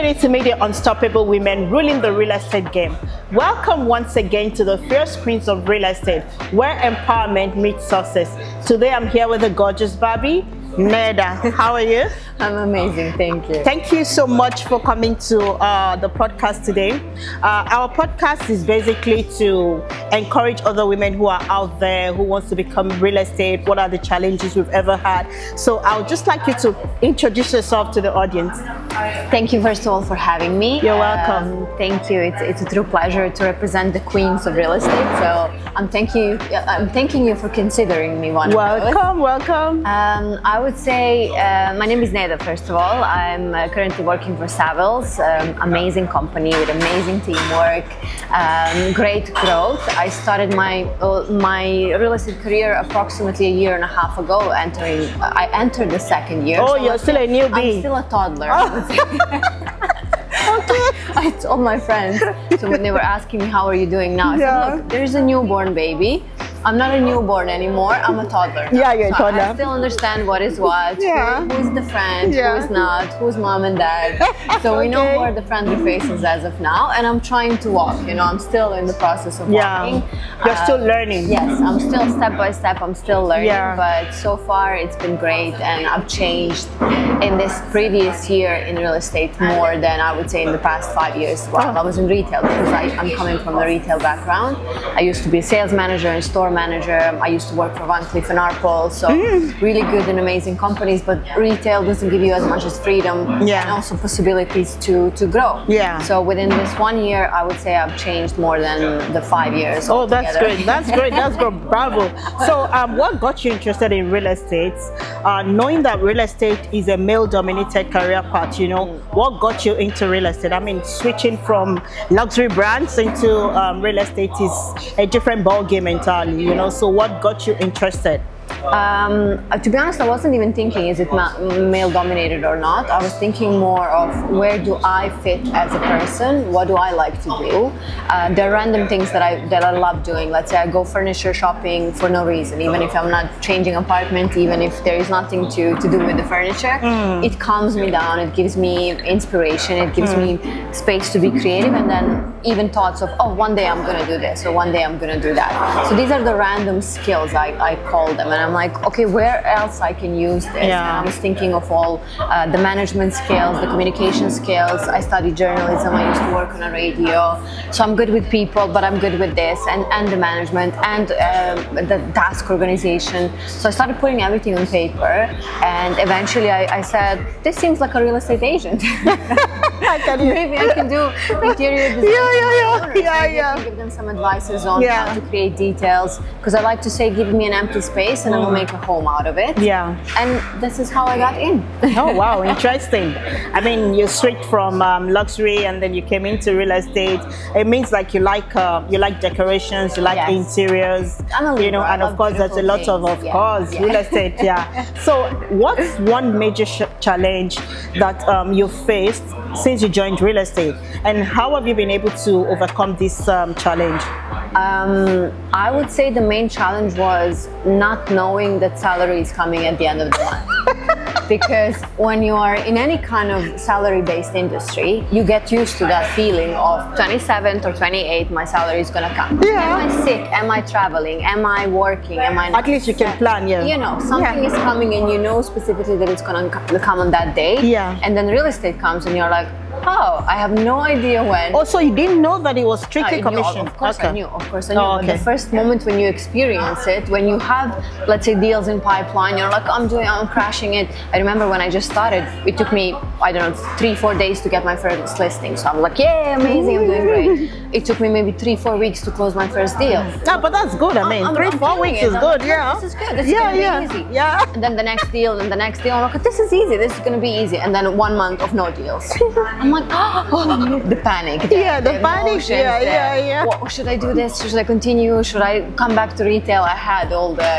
ready to meet the unstoppable women ruling the real estate game. Welcome once again to the Fierce Queens of Real Estate, where empowerment meets success. Today I'm here with the gorgeous Barbie, Neda. How are you? I'm amazing, thank you. Thank you so much for coming to the podcast today. Our podcast is basically to encourage other women who are out there who wants to become real estate. What are the challenges we've ever had? So I would just like you to introduce yourself to the audience. Thank you first of all for having me. You're welcome. Thank you. It's a true pleasure to represent the queens of real estate. So I'm thanking you for considering me one. Welcome. I would say my name is Neda. First of all, I'm currently working for Savills, amazing company with amazing teamwork, great growth. I started my real estate career approximately a year and a half ago. I entered the second year. Oh, so you're still a newbie. I'm still a toddler. Oh. I told my friends, so when they were asking me how are you doing now, I said, look, there's a newborn baby. I'm not a newborn anymore, I'm a toddler now. Yeah, you're a toddler. I still understand what is what, who's the friend, who's not, who's mom and dad. So we know who are the friendly faces as of now, and I'm trying to walk, I'm still in the process of walking. You're still learning. Yes, I'm still step by step, I'm still learning, but so far it's been great, and I've changed in this previous year in real estate more than I would say in the past 5 years while I was in retail, because I'm coming from a retail background. I used to be a sales manager and store manager. I used to work for Van Cleef & Arpels, so really good and amazing companies, but retail doesn't give you as much as freedom and also possibilities to grow. So within this 1 year, I would say I've changed more than the 5 years. Oh, that's great. That's great. Bravo. So what got you interested in real estate? Knowing that real estate is a male-dominated career path, what got you into real estate? I mean, switching from luxury brands into real estate is a different ball game entirely. So what got you interested? To be honest, I wasn't even thinking is it male dominated or not. I was thinking more of where do I fit as a person, what do I like to do. There are random things that I love doing. Let's say I go furniture shopping for no reason, even if I'm not changing apartment, even if there is nothing to do with the furniture. It calms me down, it gives me inspiration, it gives me space to be creative, and then even thoughts of, oh, one day I'm gonna do this, or one day I'm gonna do that. So these are the random skills, I call them, and I'm like, okay, where else I can use this? And I was thinking of all the management skills, the communication skills. I studied journalism, I used to work on a radio, so I'm good with people, but I'm good with this, and the management, and the task organization. So I started putting everything on paper, and eventually I said, this seems like a real estate agent. Maybe I can do interior design. I can give them some advices on how to create details, because I like to say, give me an empty space and I will make a home out of it. And this is how I got in. Oh wow, interesting. I mean, you switched from luxury and then you came into real estate. It means like you like decorations, you like interiors, and of course there's a lot of real estate. So what's one major challenge that you faced since you joined real estate, and how have you been able to overcome this challenge? I would say the main challenge was not knowing that salary is coming at the end of the month. Because when you are in any kind of salary-based industry, you get used to that feeling of 27th or 28th, my salary is gonna come. Am I sick? Am I traveling? Am I working? Am I not? At least you can plan, something is coming and you know specifically that it's gonna come on that day. And then real estate comes and you're like, oh, I have no idea when. Also, you didn't know that it was strictly commission? Of course I knew. But the first moment when you experience it, when you have, let's say, deals in pipeline, you're like, I'm crashing it. I remember when I just started, it took me, 3-4 days to get my first listing. So I'm like, yeah, amazing, I'm doing great. It took me maybe 3-4 weeks to close my first deal. But that's good. I mean, 3-4 weeks is good. This is good. This is gonna be easy. And then the next deal, and the next deal. I'm like, this is easy. This is gonna be easy. And then 1 month of no deals. I'm like, the panic. The panic. Should I do this? Should I continue? Should I come back to retail? I had all the,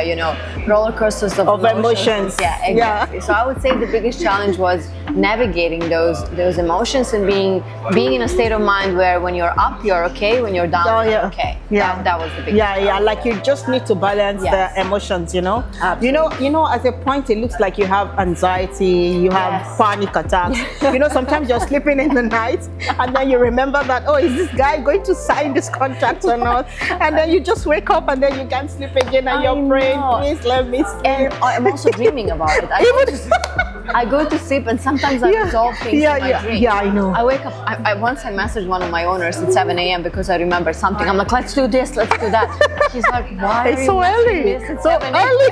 roller coasters of emotions. Exactly. So I would say the biggest challenge was navigating those emotions and being in a state of mind where when you're up, you're you're okay, when you're down, you're okay. That was the big like you just need to balance the emotions, you know. Absolutely. You know, at a point it looks like you have anxiety, you have panic attacks. You know, sometimes you're sleeping in the night and then you remember that, oh, is this guy going to sign this contract or not? And then you just wake up and then you can't sleep again and you're praying, please let me sleep. And I'm also dreaming about it. I go to sleep and sometimes I resolve things in my dream. Yeah, I know. I wake up, once I messaged one of my owners at 7 a.m. because I remember something. I'm like, let's do this, let's do that. She's like, why it's so early. It's so early.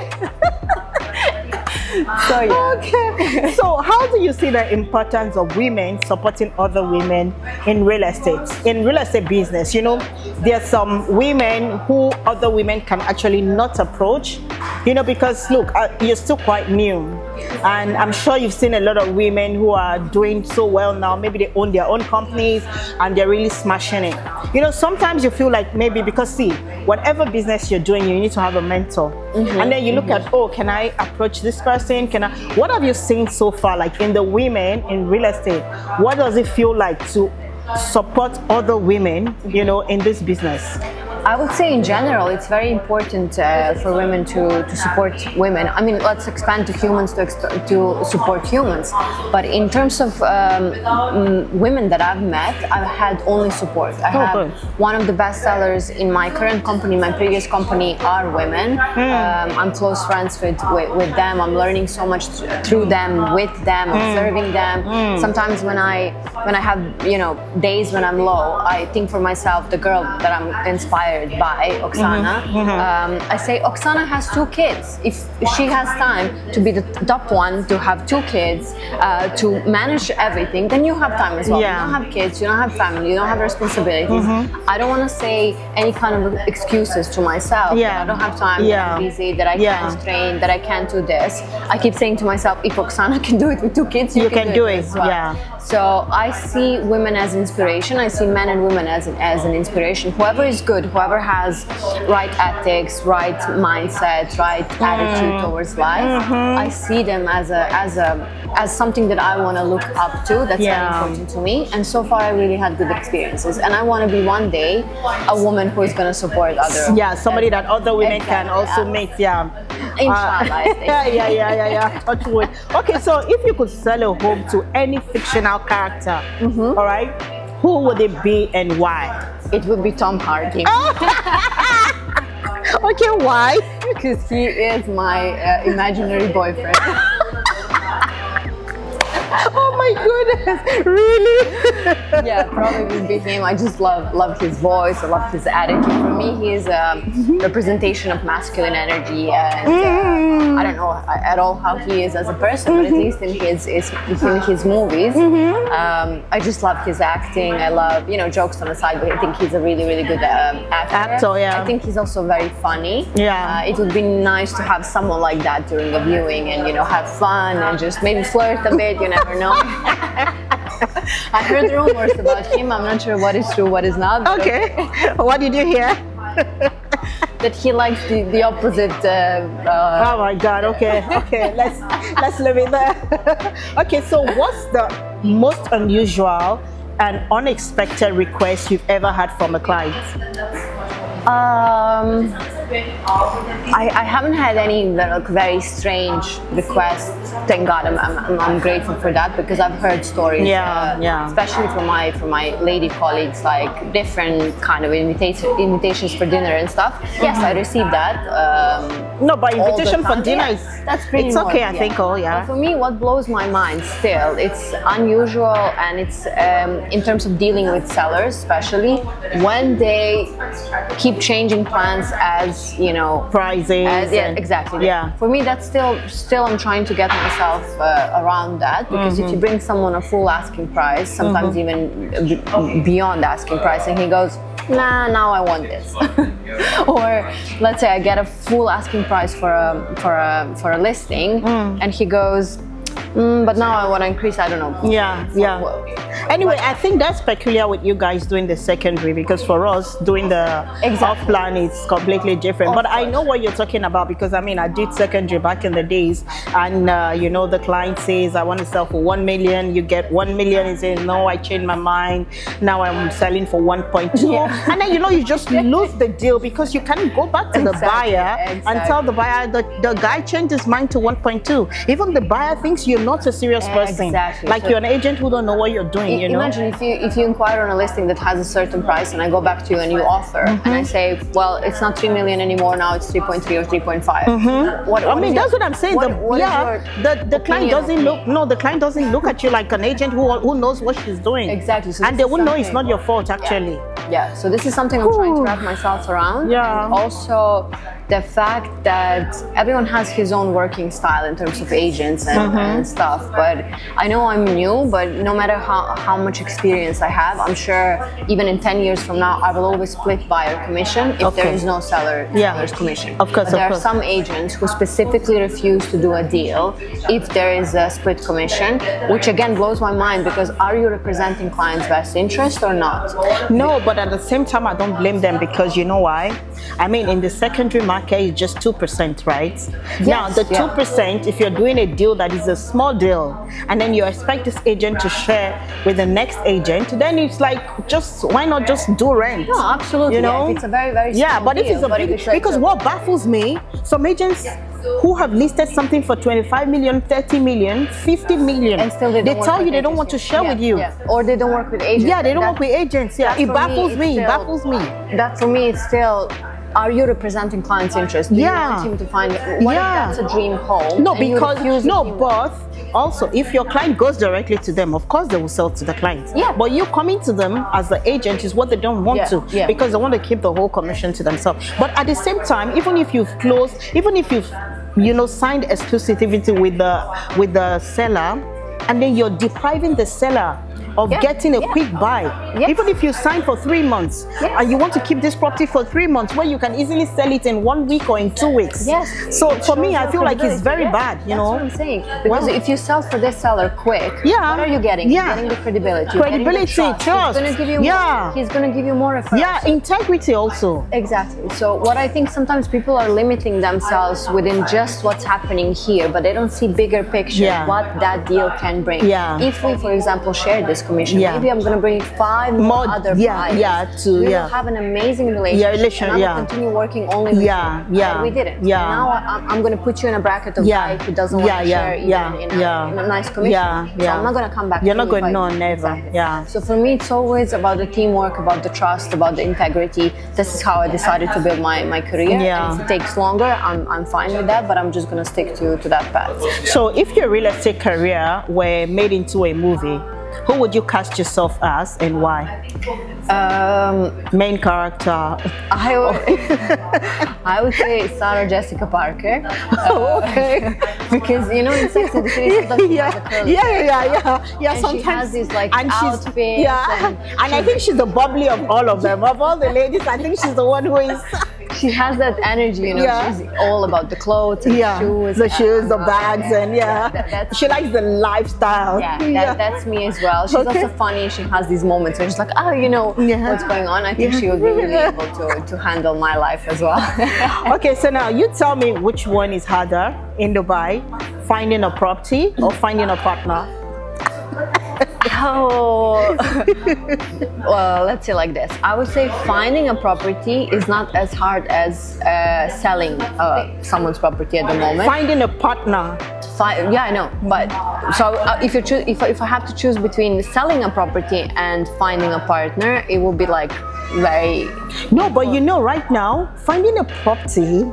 So okay. So how do you see the importance of women supporting other women in real estate business? You know, there's some women who other women can actually not approach, you know, because look, you're still quite new, and I'm sure you've seen a lot of women who are doing so well now. Maybe they own their own companies and they're really smashing it. You know, sometimes you feel like maybe because see, whatever business you're doing, you need to have a mentor. And then you look at, oh, can I approach this person? What have you seen so far, like in the women in real estate? What does it feel like to support other women, you know, in this business? I would say in general, it's very important for women to support women. I mean, let's expand to humans to support humans. But in terms of women that I've met, I've had only support. I have one of the best sellers in my current company, my previous company, are women. I'm close friends with them. I'm learning so much through them, with them, observing them. Sometimes when I have, you know, days when I'm low, I think for myself, the girl that I'm inspired by, Oksana. I say Oksana has 2 kids. If she has time to be the top one, to have 2 kids, to manage everything, then you have time as well. You don't have kids, you don't have family, you don't have responsibilities. I don't want to say any kind of excuses to myself. That I don't have time, that I'm busy, that I can't train, that I can't do this. I keep saying to myself, if Oksana can do it with 2 kids, you can do it as well. So I see women as inspiration. I see men and women as an inspiration. Whoever is good, whoever has right ethics, right mindset, right attitude towards life, I see them as something that I want to look up to. That's very important to me. And so far, I really had good experiences. And I want to be one day a woman who is going to support others. Yeah, somebody that other women can also meet. Inshallah. Touch wood. Okay, so if you could sell a home to any fictional character, all right, who would it be and why? It would be Tom Hardy. Okay, why? Because he is my imaginary boyfriend. Oh my goodness, really? Yeah, probably would be him. I just love his voice, I love his attitude. For me, he is a representation of masculine energy, and I don't know at all how he is as a person, but at least in his movies, I just love his acting. I love, you know, jokes on the side, but I think he's a really, really good actor. I think he's also very funny. It would be nice to have someone like that during a viewing and, you know, have fun and just maybe flirt a bit, you never know. I heard rumors about him. I'm not sure what is true, what is not. Okay. What did you hear? That he likes the opposite. Oh my God. Okay. Let's leave it there. Okay. So, what's the most unusual and unexpected request you've ever had from a client? I haven't had any very strange requests. Thank God, I'm grateful for that, because I've heard stories, especially from my lady colleagues, like different kind of invitations for dinner and stuff. Yes, I received that. No, but invitation for dinner that's pretty it's okay, I think. But for me, what blows my mind still, it's unusual, and it's in terms of dealing with sellers, especially when they keep changing plans as, you know, prices. Exactly. For me, that's still I'm trying to get myself around that, because if you bring someone a full asking price, sometimes even beyond asking price, and he goes, nah, now I want this. Or let's say I get a full asking price for a listing, and he goes, But now I want to increase, I don't know. Yeah, yeah. Anyway, I think that's peculiar with you guys doing the secondary, because for us doing the off plan is completely different. But I know what you're talking about, because I mean, I did secondary back in the days, and you know, the client says, I want to sell for 1 million, you get 1 million, and say, no, I changed my mind, now I'm selling for 1.2. And then, you know, you just lose the deal, because you can't go back to the buyer and tell the buyer the guy changed his mind to 1.2. Even the buyer thinks you're not a serious person. Like, so you're an agent who don't know what you're doing, you know? Imagine if you inquire on a listing that has a certain price, and I go back to you and you offer, and I say, well, it's not 3 million anymore, now it's 3.3 or 3.5. What I mean, that's what I'm saying. The client doesn't look, no, the client doesn't look at you like an agent who knows what she's doing. Exactly. So and they won't know it's not your fault, actually. Yeah, so this is something I'm trying to wrap myself around. Yeah. And also the fact that everyone has his own working style in terms of agents and stuff. But I know I'm new, but no matter how much experience I have, I'm sure even in 10 years from now, I will always split buyer commission if there is no seller's commission. Of course, but there are some agents who specifically refuse to do a deal if there is a split commission, which again blows my mind, because are you representing clients' best interest or not? No, but at the same time, I don't blame them, because you know why? I mean, in the secondary market, it's just 2%, right? Yes, now, the 2%, if you're doing a deal that is a small deal, and then you expect this agent to share with the next agent, then it's like, just why not just do rent? No, absolutely. You know? If it's a very, very small but deal, if it's a big, because what baffles me, some agents who have listed something for 25 million, 30 million, 50 million, and still they tell you they don't want to share with you. Or they don't work with agents. Yeah, they don't work with agents. Yeah, it baffles me. It baffles me. That for me, it's still, are you representing clients' interest? Do you want him to find, what if that's a dream home? No, because, but also, if your client goes directly to them, of course they will sell to the client. Yeah. But you coming to them as the agent is what they don't want to, because they want to keep the whole commission to themselves. But at the same time, even if you've closed, even if you've, you know, signed exclusivity with the seller, and then you're depriving the seller of getting a quick buy. Even if you sign for 3 months and you want to keep this property for 3 months, where you can easily sell it in 1 week or in 2 weeks. So for me, I feel like it's very bad, you know. That's what I'm saying. Because if you sell for this seller quick, what are you getting? You're getting the credibility. Trust. He's going to give you more referrals. Yeah, integrity also. Exactly. So what I think sometimes people are limiting themselves within just what's happening here, but they don't see bigger picture, what that deal can bring. If we, for example, share this commission, maybe I'm going to bring 5 more other buyers. We will have an amazing relationship, and I will continue working only with you. We didn't. Now I'm going to put you in a bracket of guy who doesn't want to share even in a nice commission. So I'm not going to come back. You're not going, no, never. So for me, it's always about the teamwork, about the trust, about the integrity. This is how I decided to build my career. And if it takes longer, I'm fine with that, but I'm just going to stick to that path. So if your real estate career were made into a movie, who would you cast yourself as and why? Main character. I would say Sarah Jessica Parker. Because you know in Sex and the City sometimes she has a curly hair. And sometimes she has these like outfits. And I think she's the bubbly of all of them. Of all the ladies, I think she's the one who is. She has that energy, you know. She's all about the clothes and the shoes. The shoes, the bags, and she likes the lifestyle. That's me as well. She's also funny. She has these moments where she's like, oh, you know what's going on. I think she would be really able to handle my life as well. Okay, so now you tell me which one is harder in Dubai, finding a property or finding a partner? Well, let's say like this. I would say finding a property is not as hard as selling someone's property at the moment. Finding a partner. I know. But so if I have to choose between selling a property and finding a partner, it will be like very. No, but you know, right now finding a property,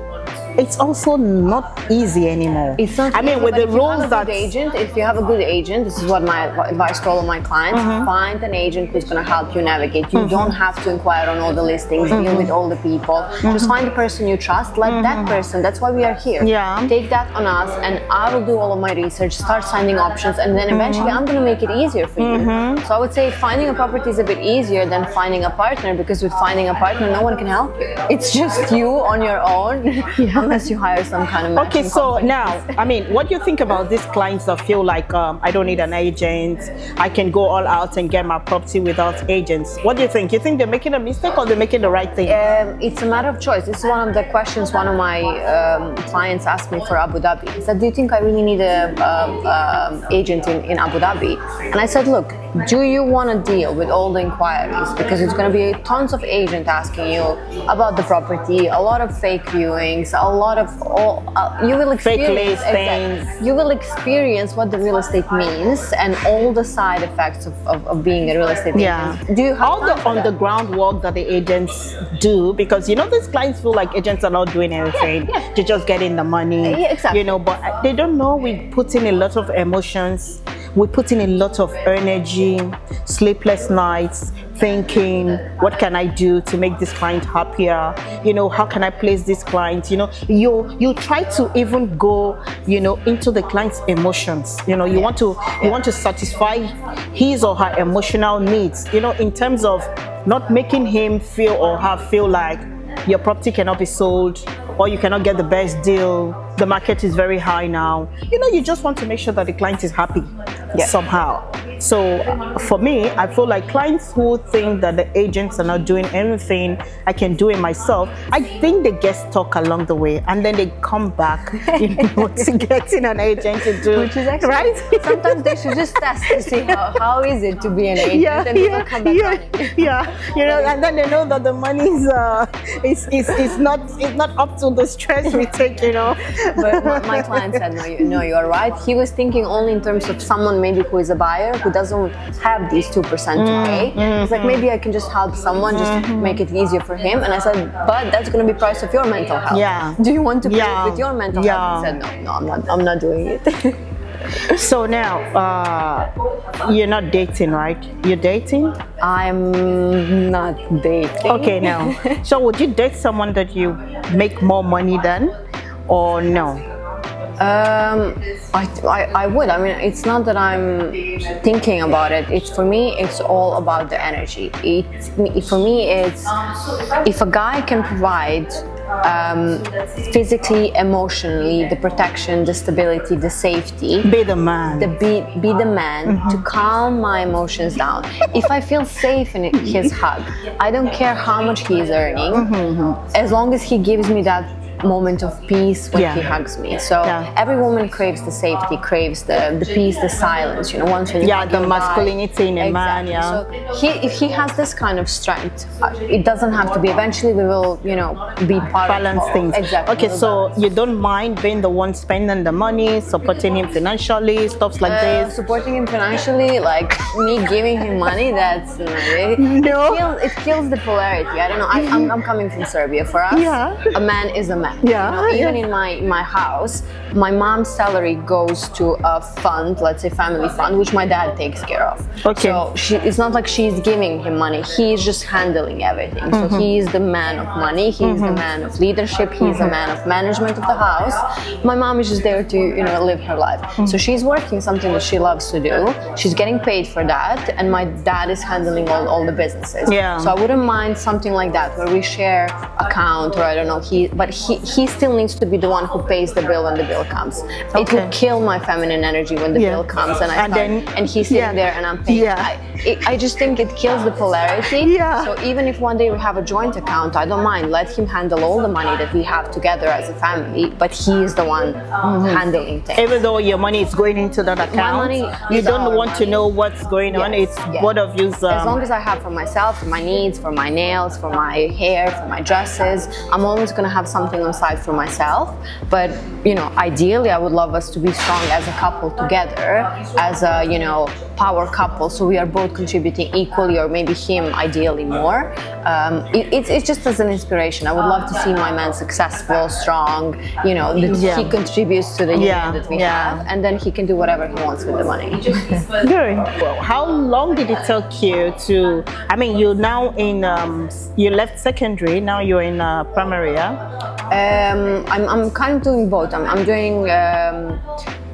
it's also not easy anymore. It's not. I mean, with the rules that if you have a good agent, this is what my advice to all of my clients: find an agent who's going to help you navigate. You don't have to inquire on all the listings, deal with all the people. Just find the person you trust. Let that person. That's why we are here. Take that on us, and I will do all of my research. Start signing options, and then eventually I'm going to make it easier for you. So I would say finding a property is a bit easier than finding a partner, because with finding a partner, no one can help you. It's just you on your own. unless you hire some kind of Okay, matching so company. now, I mean, what do you think about these clients that feel like I don't need an agent, I can go all out and get my property without agents? What do you think? You think they're making a mistake or they're making the right thing? It's a matter of choice. This is one of the questions one of my clients asked me for Abu Dhabi. He said, do you think I really need a agent in Abu Dhabi? And I said, look, do you want to deal with all the inquiries? Because it's going to be tons of agents asking you about the property, a lot of fake viewings, a lot of you will experience you will experience what the real estate means and all the side effects of being a real estate agent. Do you have all the on the ground work that the agents do? Because you know these clients feel like agents are not doing anything. They're just getting the money. Exactly. You know, but they don't know we put in a lot of emotions. We put in a lot of energy, sleepless nights, thinking, what can I do to make this client happier? You know, how can I place this client? You know, you try to even go, you know, into the client's emotions. You know, you want to satisfy his or her emotional needs. You know, in terms of not making him feel or her feel like your property cannot be sold, or you cannot get the best deal, the market is very high now. You know, you just want to make sure that the client is happy somehow. So for me, I feel like clients who think that the agents are not doing anything, I can do it myself, I think they get stuck along the way and then they come back, you know, to getting an agent to do. Which is actually, right? Sometimes they should just test to see how is it to be an agent, and they will come back running. You know, and then they know that the money is not up to the stress we take, you know. But my client said, no, you are right. He was thinking only in terms of someone maybe who is a buyer who doesn't have these 2% to pay. He's like, maybe I can just help someone, just make it easier for him. And I said, but that's going to be price of your mental health. Do you want to pay with your mental health? He said, no, I'm not doing it. So now, you're not dating, right? You're dating? I'm not dating. Okay, now. So would you date someone that you make more money than, or no? I would. I mean, it's not that I'm thinking about it. It's for me, it's all about the energy. For me, it's if a guy can provide physically, emotionally, the protection, the stability, the safety. Be the man. Be the man to calm my emotions down. If I feel safe in his hug, I don't care how much he is earning, as long as he gives me that moment of peace when he hugs me. So every woman craves the safety, craves the peace, the silence, you know, once when the masculinity in a man, So if he has this kind of strength, it doesn't have to be, eventually we will, you know, be part balance of things. Exactly. Okay, so you don't mind being the one spending the money, supporting him financially, stuff like this? Supporting him financially, like me giving him money, that's it kills the polarity. I don't know. I'm coming from Serbia. For us, a man is a man. You know, even in my house, my mom's salary goes to a fund, let's say family fund, which my dad takes care of. Okay. So it's not like she's giving him money. He's just handling everything. So he's the man of money. He's the man of leadership. He's the man of management of the house. My mom is just there to, you know, live her life. So she's working something that she loves to do. She's getting paid for that, and my dad is handling all the businesses. So I wouldn't mind something like that where we share account, or I don't know. He still needs to be the one who pays the bill when the bill comes. It will kill my feminine energy when the bill comes and he's sitting there and I'm paying. I just think it kills the polarity. So even if one day we have a joint account, I don't mind. Let him handle all the money that we have together as a family, but he is the one handling things. Even though your money is going into that account, you don't want to know what's going on. It's both of you. As long as I have for myself, for my needs, for my nails, for my hair, for my dresses, I'm always going to have something on side for myself. But, you know, ideally I would love us to be strong as a couple together, as a, you know, power couple, so we are both contributing equally, or maybe him ideally more. It's just as an inspiration. I would love to see my man successful, strong, you know, that he contributes to the union that we have, and then he can do whatever he wants with the money. Good. Well, how long did it take you to, I mean, you're now in, you left secondary, now you're in primary, I'm kind of doing both. I'm doing,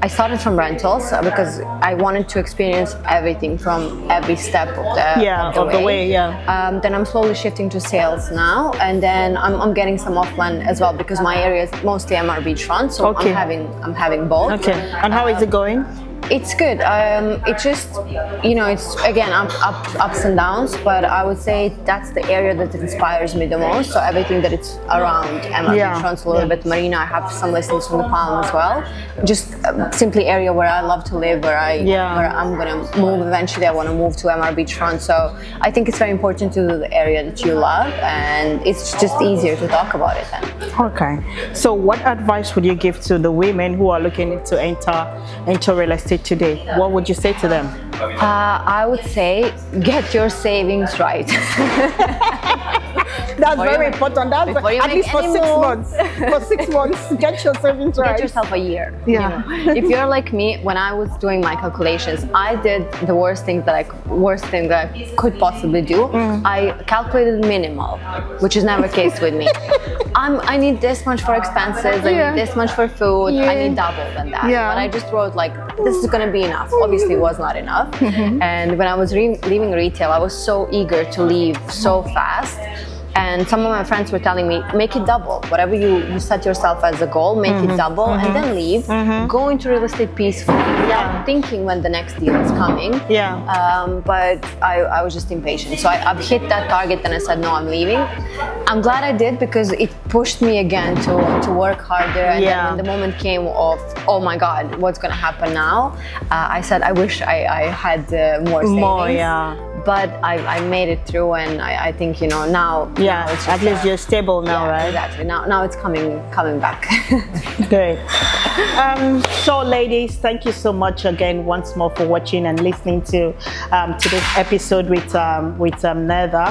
I started from rentals because I wanted to experience everything from every step of the way. Then I'm slowly shifting to sales now, and then I'm getting some offline as well because my area is mostly MR beachfront, so I'm having both. Okay. And how is it going? It's good. It's just, it's again ups and downs, but I would say that's the area that inspires me the most. So everything that it's around MR beachfront, a little bit marina. I have some listings from the Palm as well. Just simply area where I love to live, where I'm gonna move eventually. I want to move to MR beachfront. So I think it's very important to do the area that you love, and it's just easier to talk about it then. Okay. So what advice would you give to the women who are looking to enter real estate today? What would you say to them? I would say get your savings right. That's very important. That's at least for 6 months. For 6 months, get your savings right. Get yourself a year. Yeah. If you're like me, when I was doing my calculations, I did the worst thing that I could possibly do. I calculated minimal, which is never the case with me. I need this much for expenses. I need this much for food. I need double than that. But I just wrote like, this is gonna be enough. Obviously, it was not enough. And when I was leaving retail, I was so eager to leave so fast. And some of my friends were telling me, make it double. Whatever you set yourself as a goal, make it double, and then leave. Go into real estate peacefully without thinking when the next deal is coming. But I was just impatient. So I've hit that target and I said, no, I'm leaving. I'm glad I did because it pushed me again to work harder. And then when the moment came of, oh my God, what's going to happen now? I said, I wish I had more savings. But I made it through, and I think, now... it's at least you're stable now, right? Exactly. Now it's coming back. Great. So ladies, thank you so much again once more for watching and listening to this episode with Neda.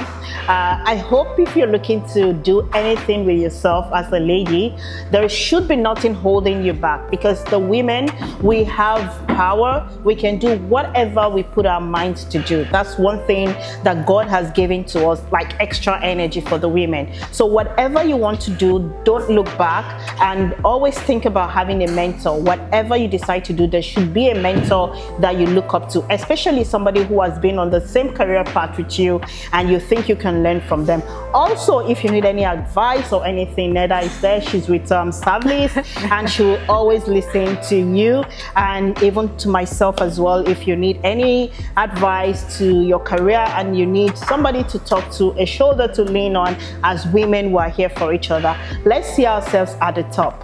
I hope if you're looking to do anything with yourself as a lady, there should be nothing holding you back, because the women, we have power. We can do whatever we put our minds to do. That's one thing that God has given to us, like extra energy for the women. So whatever you want to do, don't look back, and always think about having a mentor. Whatever you decide to do, there should be a mentor that you look up to, especially somebody who has been on the same career path with you and you think you can learn from them. Also, if you need any advice or anything, Neda is there. She's with Savlis, and she will always listen to you and even to myself as well. If you need any advice to your career and you need somebody to talk to, a shoulder to lean on, as women who are here for each other, let's see ourselves at the top.